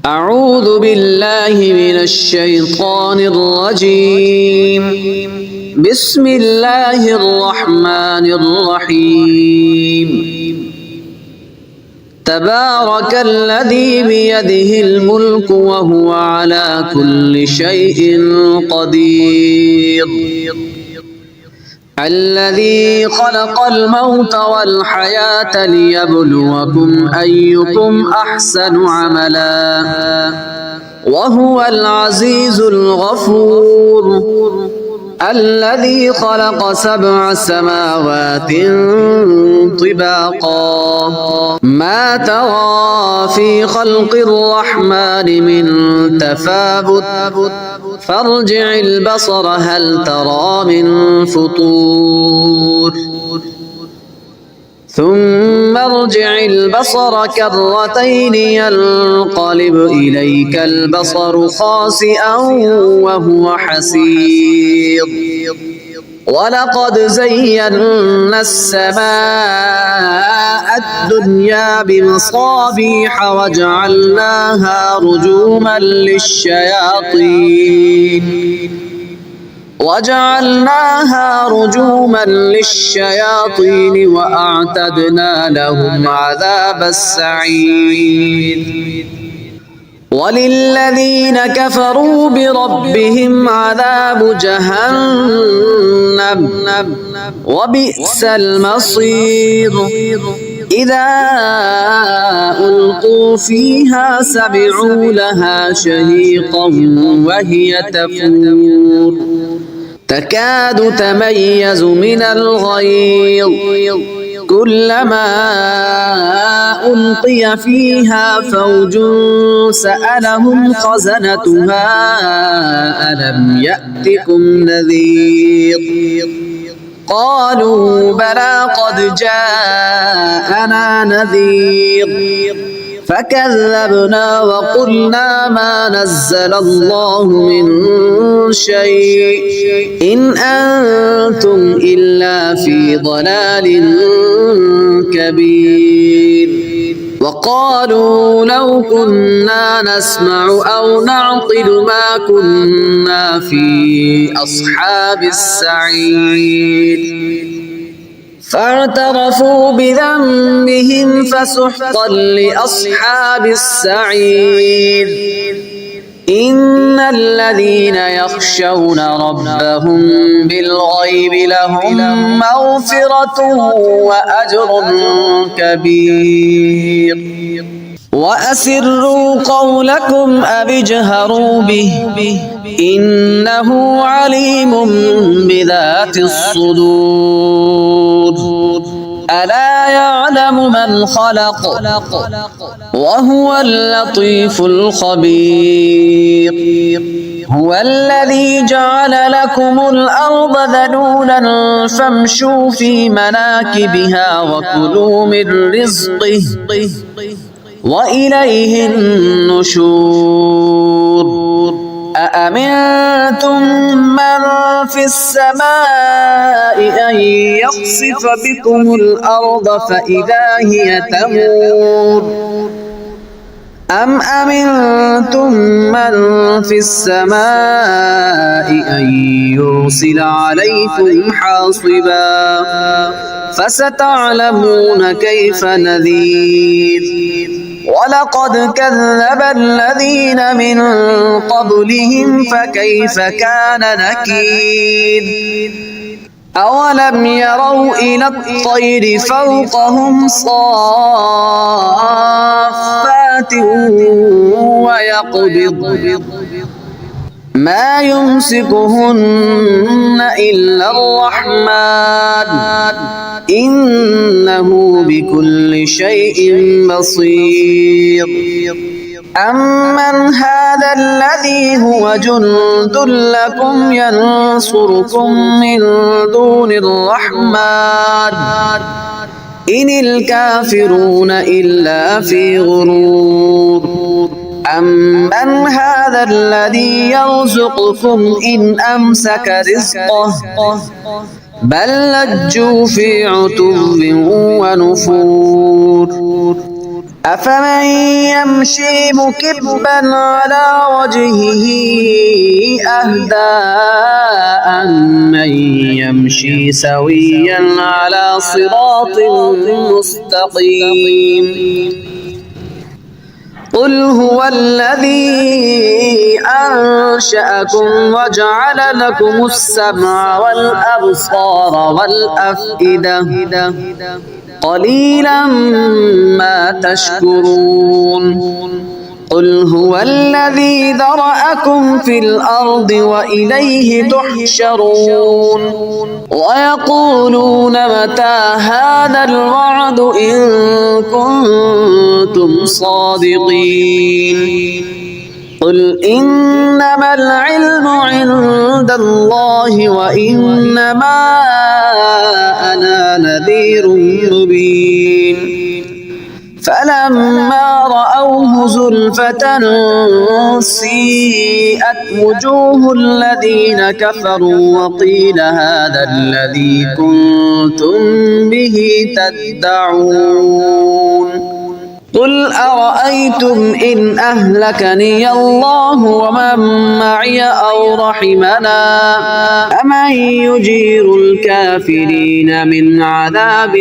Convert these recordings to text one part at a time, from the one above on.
أعوذ بالله من الشيطان الرجيم. بسم الله الرحمن الرحيم. تبارك الذي بيده الملك وهو على كل شيء قدير. الذي خلق الموت والحياة ليبلوكم أيكم أحسن عملا وهو العزيز الغفور. الذي خلق 7 سماوات طباقا ما ترى في خلق الرحمن من تفاوت فارجع البصر هل ترى من فطور ثم ارجع البصر كرتين ينقلب إليك البصر خاسئا وهو حسير. ولقد زينا السماء الدنيا بمصابيح وجعلناها رجوما للشياطين وأعتدنا لهم عذاب السعير. وللذين كفروا بربهم عذاب جهنم وبئس المصير. إذا ألقوا فيها سمعوا لها شهيقا وهي تفور تكاد تميز من الغيظ كلما ألقي فيها فوج سألهم خزنتها ألم يأتكم نذير قالوا بلى قد جاءنا نذير فكذبنا وقلنا ما نزل الله من شيء إن أنتم إلا في ضلال كبير. وقالوا لو كنا نسمع أو نعقل ما كنا في أصحاب السعير. فاعترفوا بذنبهم فسحقا لأصحاب السعير. إن الذين يخشون ربهم بالغيب لهم مغفرة وأجر كبير. وأسروا قولكم أو اجهروا به إنه عليم بذات الصدور. ألا يعلم من خلق وهو اللطيف الخبير. هو الذي جعل لكم الأرض ذلولا فامشوا في مناكبها وكلوا من رزقه وإليه النشور. أأمنتم من في السماء أن يخسف بكم الأرض فإذا هي تمور أم أمنتم من في السماء أن يرسل عليكم حاصبا فستعلمون كيف نذير. ولقد كذب الذين من قبلهم فكيف كان نكير. أولم يروا إلى الطير فوقهم صافات ويقبض ما يمسكهن إلا الرحمن إنه بكل شيء بصير. أمن هذا الذي هو جند لكم ينصركم من دون الرحمن إن الكافرون إلا في غرور. أمن هذا الذي يرزقكم إن أمسك رزقه بل لجوا في عتو ونفور. أفمن يمشي مكبا على وجهه أهدى أمن يمشي سويا على صراط مستقيم قل هو الذي أنشأكم وجعل لكم السمع والأبصار والأفئدة قليلا ما تشكرون قل هو الذي ذرأكم في الأرض وإليه تحشرون ويقولون متى هذا الوعد إن كنتم صادقين قل إنما العلم عند الله وإنما أنا نذير مبين فلما رأوه زلفة سيئت وجوه الذين كفروا وقيل هذا الذي كنتم به تدعون قل أرأيتم إن أهلكني الله ومن معي أو رحمنا أمن يجير الكافرين من عذاب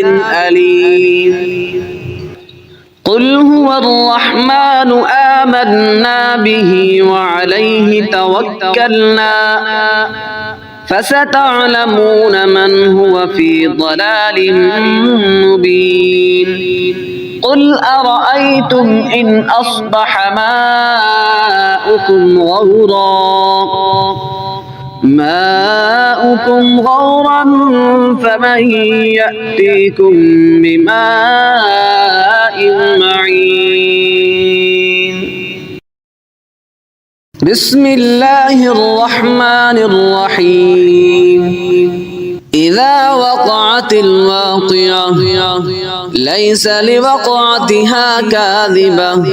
أليم قل هو الرحمن آمنا به وعليه توكلنا فستعلمون من هو في ضلال مبين قل أرأيتم إن أصبح ماؤكم غورا فمن يأتيكم بماء معين بسم الله الرحمن الرحيم إذا وقعت الواقعة ليس لوقعتها كاذبة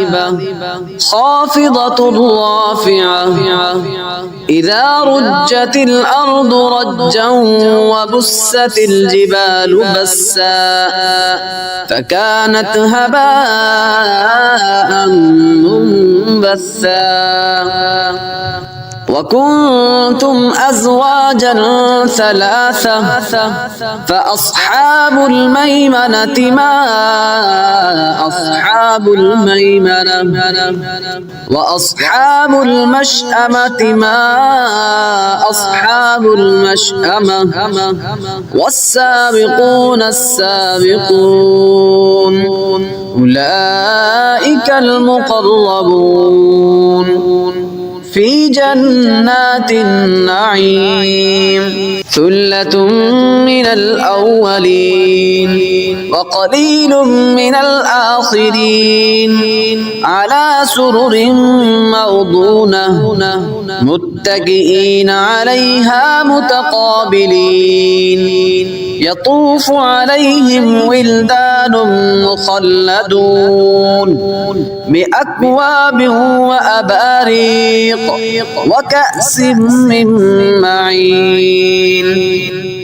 خافضة رافعة إذا رجت الأرض رجا وبست الجبال بسا فكانت هباء منبثا وكنتم أزواجا ثلاثة فأصحاب الميمنة ما أصحاب الميمنة وأصحاب المشأمة ما أصحاب المشأمة والسابقون السابقون أولئك المقربون في جنات النعيم ثلة من الأولين وقليل من الآخرين على سرر موضونة متكئين عليها متقابلين يطوف عليهم ولدان مخلدون بأكواب وأباريق وكأس من معين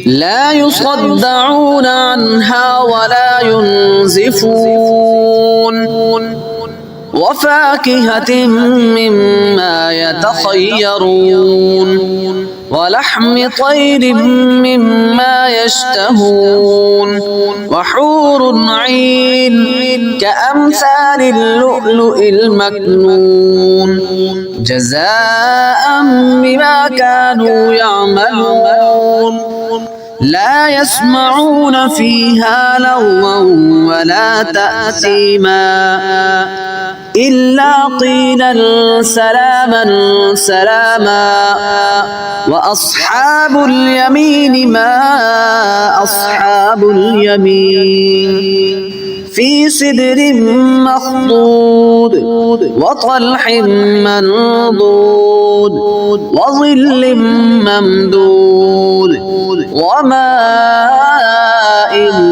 لا يصدعون عنها ولا ينزفون وفاكهة مما يتخيرون ولحم طير مما يشتهون وحور عين كأمثال اللؤلؤ المكنون جزاء بما كانوا يعملون لا يسمعون فيها لغوا ولا تأثيما إلا قيلا سلاما سلاما وأصحاب اليمين ما أصحاب اليمين في سدر مخضود وطلح منضود وظل ممدود وماء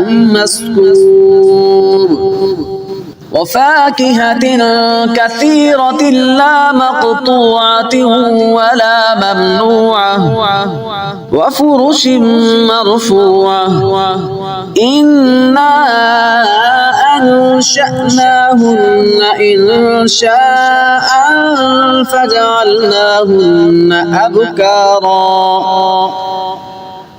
مسكوب وفاكهة كثيرة لا مقطوعة ولا ممنوعة وفرش مرفوعة إنا أنشأناهن إنشاء فجعلناهن أبكارا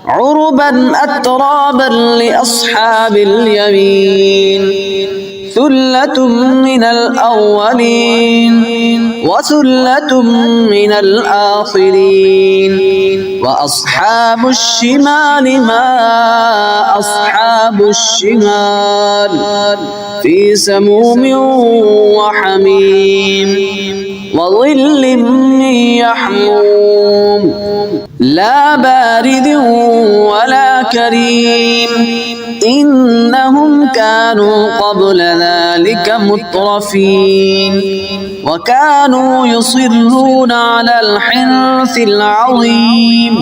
عربا أترابا لأصحاب اليمين ثلة من الأولين وثلة من الآخرين وأصحاب الشمال ما أصحاب الشمال في سموم وحميم وظل من يحموم لا بارد ولا كريم إنهم كانوا قبل ذلك مترفين وكانوا يصرون على الحنث العظيم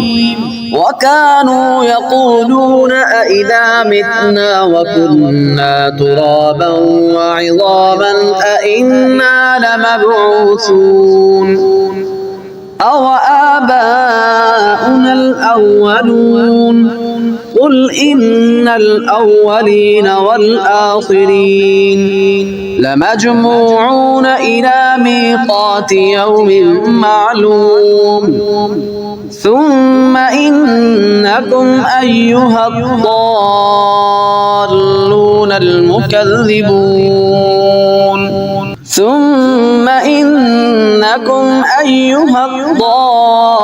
وكانوا يقولون أإذا متنا وكنا ترابا وعظاما أإنا لمبعوثون أوآباؤنا الأولون قل إن الأولين والآخرين لمجموعون إلى ميقات يوم معلوم ثم إنكم أيها الضالون المكذبون ثم إنكم أيها الضالون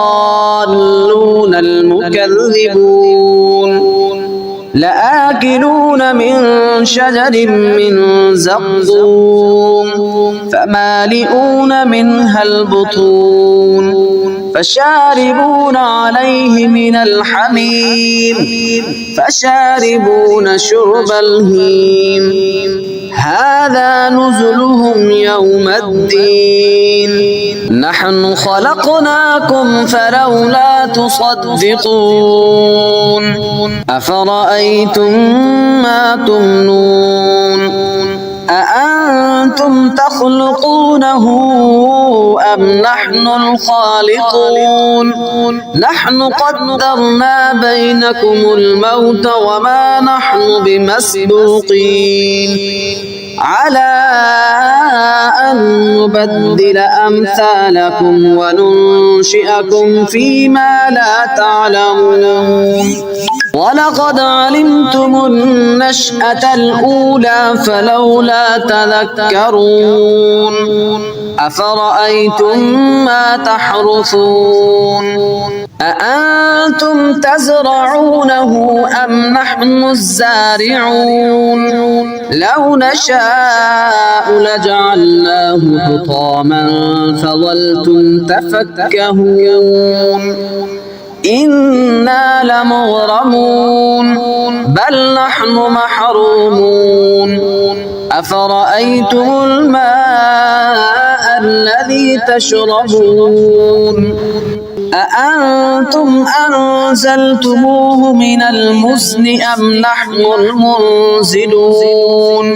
المكذبون لآكلون من شجر من زقوم فمالئون منها البطون فشاربون عليه من الحميم فشاربون شرب الهيم هذا نزلهم يوم الدين نحن خلقناكم فلولا تصدقون أفرأيتم ما تمنون أأنتم تخلقونه أم نحن الخالقون نحن قدرنا بينكم الموت وما نحن بمسبوقين على أن نبدل أمثالكم وننشئكم فيما لا تعلمون ولقد علمتم النشأة الأولى فلولا تذكرون أفرأيتم ما تحرثون أأنتم تزرعونه أم نحن الزارعون لو نشاء لجعلناه حطاما فظلتم تفكهون إنا لمغرمون بل نحن محرومون أفرأيتم الماء الذي تشربون أأنتم أنزلتموه من المزن أم نحن المنزلون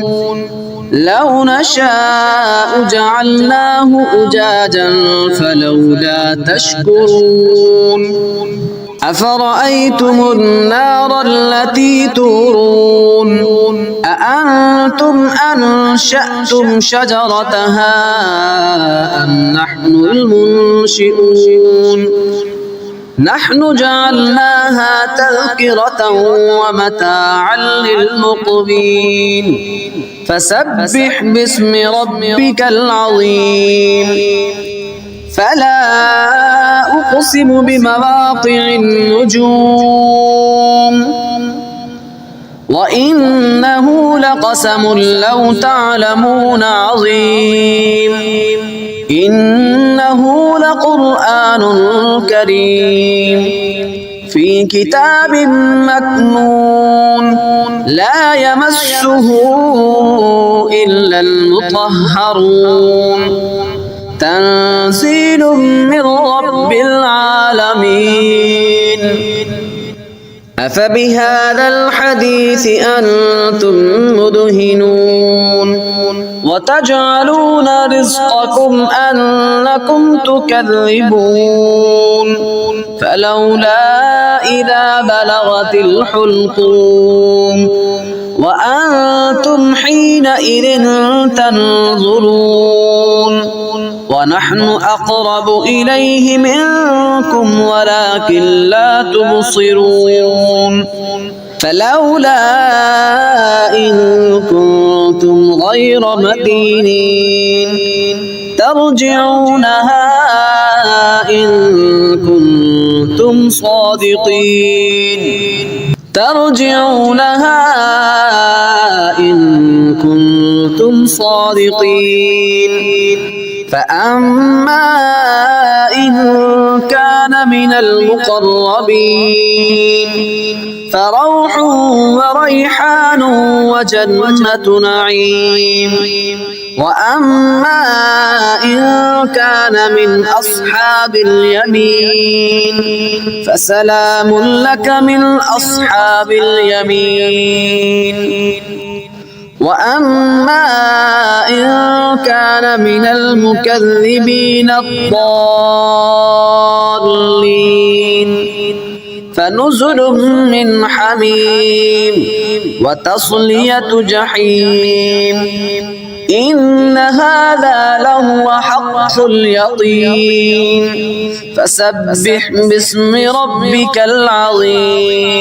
لو نشاء جعلناه أجاجا فلولا تشكرون أفرأيتم النار التي تورون أأنتم أنشأتم شجرتها أم نحن المنشئون نحن جعلناها تذكرة ومتاعا للمقوين فسبح باسم ربك العظيم فلا أقسم بمواقع النجوم وإنه لقسم لو تعلمون عظيم إنه لقرآن كريم في كتاب مكنون لا يمسه إلا المطهرون تنزيل من رب العالمين أفبهذا الحديث أنتم مدهنون وتجعلون رزقكم أنكم تكذبون فلولا إذا بلغت الحلقوم وأنتم حينئذ تنظرون ونحن أقرب إليه منكم ولكن لا تبصرون فلولا إن كنتم غير مدينين ترجعونها إن كنتم صادقين ترجعونها إن كنتم صادقين فأما إن كان من المقربين فروح وريحان وجنة نعيم وأما إن كان من أصحاب اليمين فسلام لك من أصحاب اليمين وأما إن كان من المكذبين الضالين فنزل من حميم وتصلية جحيم إن هذا لهو حق اليقين فسبح باسم ربك العظيم